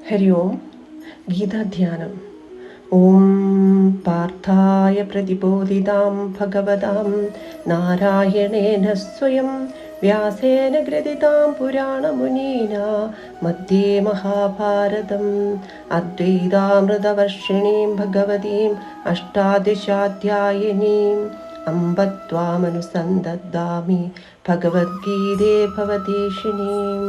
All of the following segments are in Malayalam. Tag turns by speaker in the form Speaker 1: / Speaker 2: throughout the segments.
Speaker 1: ഹരി ഓം. ഗീതാധ്യാനം. ഓം പാർത്ഥായ പ്രതിബോധിതാം ഭഗവതാം നാരായണേന സ്വയം വ്യാസേന ഗ്രഥിതാം പുരാണമുനീന മധ്യേ മഹാഭാരതം അദ്വൈതാമൃതവർഷിണീം ഭഗവതീം അഷ്ടാദശാധ്യായിനീം അംബ ത്വാമനുസന്ധദ്ധാമി ഭഗവദ്ഗീതേ ഭവതേഷിണീം.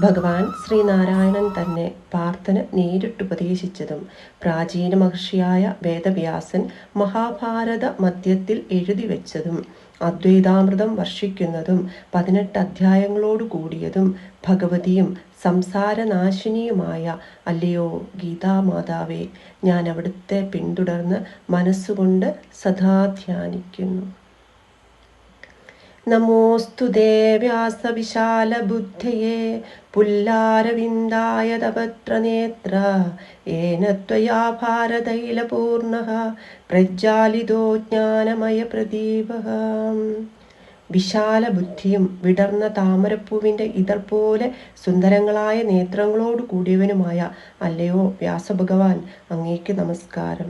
Speaker 1: ഭഗവാൻ ശ്രീനാരായണൻ തന്നെ പാർത്ഥന് നേരിട്ടുപദേശിച്ചതും പ്രാചീന മഹർഷിയായ വേദവ്യാസൻ മഹാഭാരത മധ്യത്തിൽ എഴുതി വെച്ചതും അദ്വൈതാമൃതം വർഷിക്കുന്നതും 18 അധ്യായങ്ങളോട് കൂടിയതും ഭഗവതിയും സംസാരനാശിനിയുമായ അല്ലയോ ഗീതാമാതാവേ, ഞാൻ അവിടുത്തെ പിന്തുടർന്ന് മനസ്സുകൊണ്ട് സദാ ധ്യാനിക്കുന്നു. നമോസ്തുതേ വ്യാസവിശാലബുദ്ധയേ പുല്ലാരവിന്ദായ തപത്രനേത്ര യേന ത്വയാ ഭാരതൈലപൂർണഃ പ്രജ്വാലിതോ ജ്ഞാനമയപ്രദീപഃ. വിശാല ബുദ്ധിയും വിടർന്ന താമരപ്പൂവിൻ്റെ ഇതൾ പോലെ സുന്ദരങ്ങളായ നേത്രങ്ങളോട് കൂടിയവനുമായ അല്ലയോ വ്യാസഭഗവാൻ, അങ്ങേക്ക് നമസ്കാരം.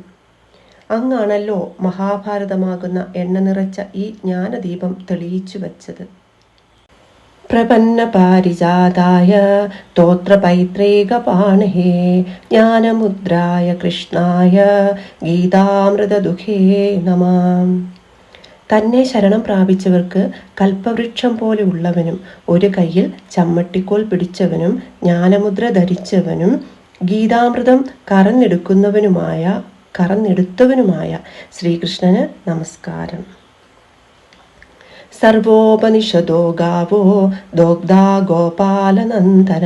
Speaker 1: അങ്ങാണല്ലോ മഹാഭാരതമാകുന്ന എണ്ണ നിറച്ച ഈ ജ്ഞാനദീപം തെളിയിച്ചു വച്ചത്. പ്രപന്ന പാരിജാതായ തോത്ര പൈത്രൈകപാണഹേ ജ്ഞാനമുദ്രായ കൃഷ്ണായ ഗീതാമൃതദുഃഖേ നമാം. തന്നെ ശരണം പ്രാപിച്ചവർക്ക് കൽപ്പവൃക്ഷം പോലെ ഉള്ളവനും ഒരു കയ്യിൽ ചമ്മട്ടിക്കോൽ പിടിച്ചവനും ജ്ഞാനമുദ്ര ധരിച്ചവനും ഗീതാമൃതം കറന്നെടുത്തവനുമായ ശ്രീകൃഷ്ണന് നമസ്കാരം. സർവോപനിഷദോ ഗാവോ ദോഗ്ധാ ഗോപാലനന്ദന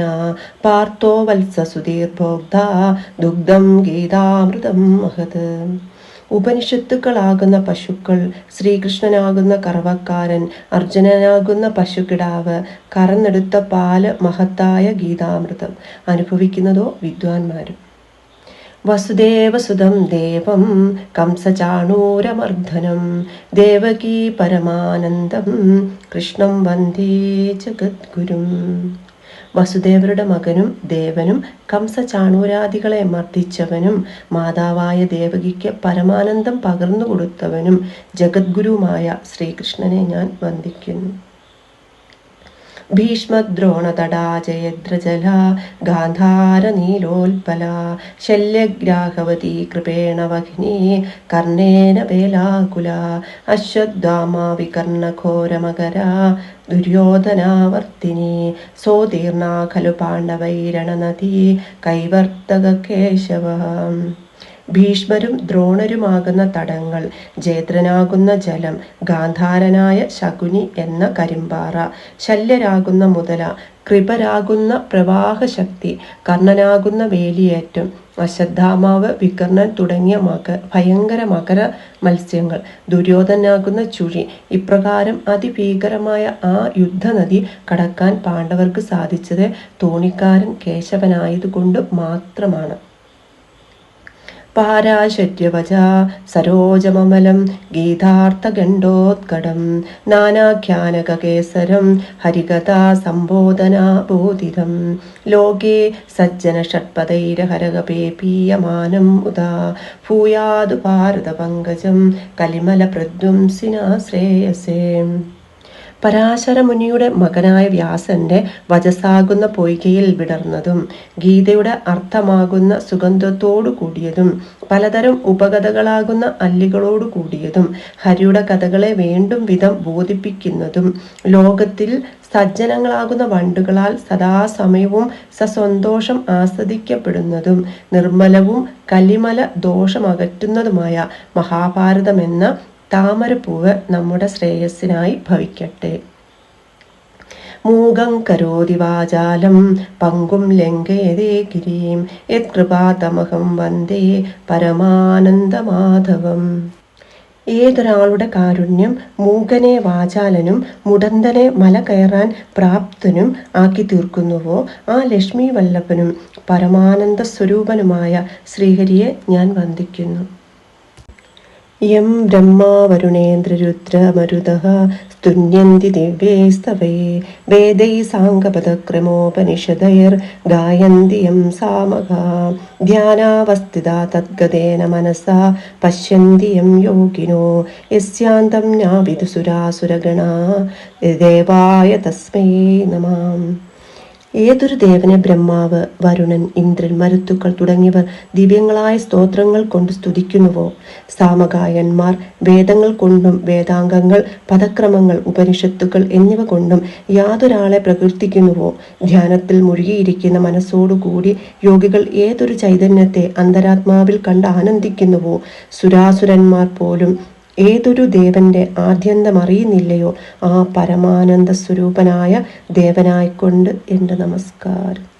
Speaker 1: പാർത്ഥോ വത്സസുധീർഭോഗ്ധാ ദുഗ്ധം ഗീതാമൃതം മഹത്. ഉപനിഷത്തുക്കളാകുന്ന പശുക്കൾ, ശ്രീകൃഷ്ണനാകുന്ന കറവക്കാരൻ, അർജുനനാകുന്ന പശുക്കിടാവ്, കറന്നെടുത്ത പാല് മഹത്തായ ഗീതാമൃതം അനുഭവിക്കുന്നതോ വിദ്വാൻമാരും. വസുദേവസുതം ദേവം കംസചാണൂരമർദ്ദനം ദേവകീ പരമാനന്ദം കൃഷ്ണം വന്ദേ ജഗദ്ഗുരും. വസുദേവരുടെ മകനും ദേവനും കംസചാണൂരാദികളെ മർദ്ദിച്ചവനും മാതാവായ ദേവകിക്ക് പരമാനന്ദം പകർന്നു കൊടുത്തവനും ജഗദ്ഗുരുവുമായ ശ്രീകൃഷ്ണനെ ഞാൻ വന്ദിക്കുന്നു. ഭീഷ്മദ്രോണതടാ ജയദ്രജല ഗാന്ധാര നീലോൽപല ശല്യഗ്രാഹവതി കൃപേണ വഹിനി കർണേന വേലാകുല അശ്വത്ഥാമ വികർണഘോരമകര ദുര്യോധനാവർത്തിനി സോതീർണ ഖലു പാണ്ഡവൈരണനദി കൈവർത്തക കേശവ. ഭീഷ്മരും ദ്രോണരുമാകുന്ന തടങ്ങൾ, ജേദ്രനാകുന്ന ജലം, ഗാന്ധാരനായ ശകുനി എന്ന കരിമ്പാറ, ശല്യരാകുന്ന മുതല, കൃപരാകുന്ന പ്രവാഹശക്തി, കർണനാകുന്ന വേലിയേറ്റം, അശ്വത്ഥാമാവ്, വികർണൻ തുടങ്ങിയ ഭയങ്കര മകര മത്സ്യങ്ങൾ, ദുര്യോധനാകുന്ന ചുഴി. ഇപ്രകാരം അതിഭീകരമായ ആ യുദ്ധനദി കടക്കാൻ പാണ്ഡവർക്ക് സാധിച്ചത് തോണിക്കാരൻ കേശവനായതുകൊണ്ട് മാത്രമാണ്. പാരാശര്യവച സരോജമമലം ഗീതാർത്ഥഗണ്ഡോത്കടം നാനാഖ്യാനകേസരം ഹരികഥാ സംബോധനാബോധിതം ലോകേ സജ്ജന ഷട്പദൈരഹരകപേപീയമാനം ഉദാ ഭൂയാദു ഭാരതപങ്കജം കലിമലപ്രദ്വംസിനാ ശ്രേയസേ. പരാശരമുനിയുടെ മകനായ വ്യാസന്റെ വചസ്സാകുന്ന പൊയ്കയിൽ വിടർന്നതും ഗീതയുടെ അർത്ഥമാകുന്ന സുഗന്ധത്തോടു കൂടിയതും പലതരം ഉപകഥകളാകുന്ന അല്ലികളോടു കൂടിയതും ഹരിയുടെ കഥകളെ വേണ്ടും വിധം ബോധിപ്പിക്കുന്നതും ലോകത്തിൽ സജ്ജനങ്ങളാകുന്ന വണ്ടുകളാൽ സദാസമയവും സസന്തോഷം ആസ്വദിക്കപ്പെടുന്നതും നിർമ്മലവും കലിമല ദോഷമകറ്റുന്നതുമായ മഹാഭാരതമെന്ന താമരപ്പൂവ് നമ്മുടെ ശ്രേയസ്സിനായി ഭവിക്കട്ടെ. മൂകം കരോതി വാചാലം പങ്കും ലംഘയതേ ഗിരിം യത്കൃപാതമഹം വന്ദേ പരമാനന്ദമാധവം. ഏതൊരാളുടെ കാരുണ്യം മൂകനെ വാചാലനും മുടന്തനെ മല കയറാൻ പ്രാപ്തനും ആക്കി തീർക്കുന്നുവോ ആ ലക്ഷ്മി വല്ലഭനും പരമാനന്ദ സ്വരൂപനുമായ ശ്രീഹരിയെ ഞാൻ വന്ദിക്കുന്നു. യം ബ്രഹ്മാ വരുണേന്ദ്രരുദ്രമരുതഃ സ്തുന്യന്തി ദിവ്യൈസ്തവേ വേദൈ സാംഗപദക്രമോപനിഷദൈർ ഗായന്തി യം സാമഗാ ധ്യാനാവസ്ഥിതാ തദ്ഗതേന മനസാ പശ്യന്തി യം യോഗിനോ യസ്യാന്തം ജ്ഞാപിതുസുരാസുരഗണാ ദേവായ തസ്മൈ നമഃ. ഏതൊരു ദേവനെ ബ്രഹ്മാവ്, വരുണൻ, ഇന്ദ്രൻ, മരുത്തുക്കൾ തുടങ്ങിയവർ ദിവ്യങ്ങളായ സ്തോത്രങ്ങൾ കൊണ്ട് സ്തുതിക്കുന്നുവോ, സാമഗായന്മാർ വേദങ്ങൾ കൊണ്ടും വേദാംഗങ്ങൾ, പദക്രമങ്ങൾ, ഉപനിഷത്തുകൾ എന്നിവ കൊണ്ടും യാതൊരാളെ പ്രകീർത്തിക്കുന്നുവോ, ധ്യാനത്തിൽ മുഴുകിയിരിക്കുന്ന മനസ്സോടുകൂടി യോഗികൾ ഏതൊരു ചൈതന്യത്തെ അന്തരാത്മാവിൽ കണ്ട് ആനന്ദിക്കുന്നുവോ, സുരാസുരന്മാർ പോലും ഏതൊരു ദേവന്റെ ആദ്യന്തമറിയുന്നില്ലയോ, ആ പരമാനന്ദ സ്വരൂപനായ ദേവനായിക്കൊണ്ട് എൻ്റെ നമസ്കാരം.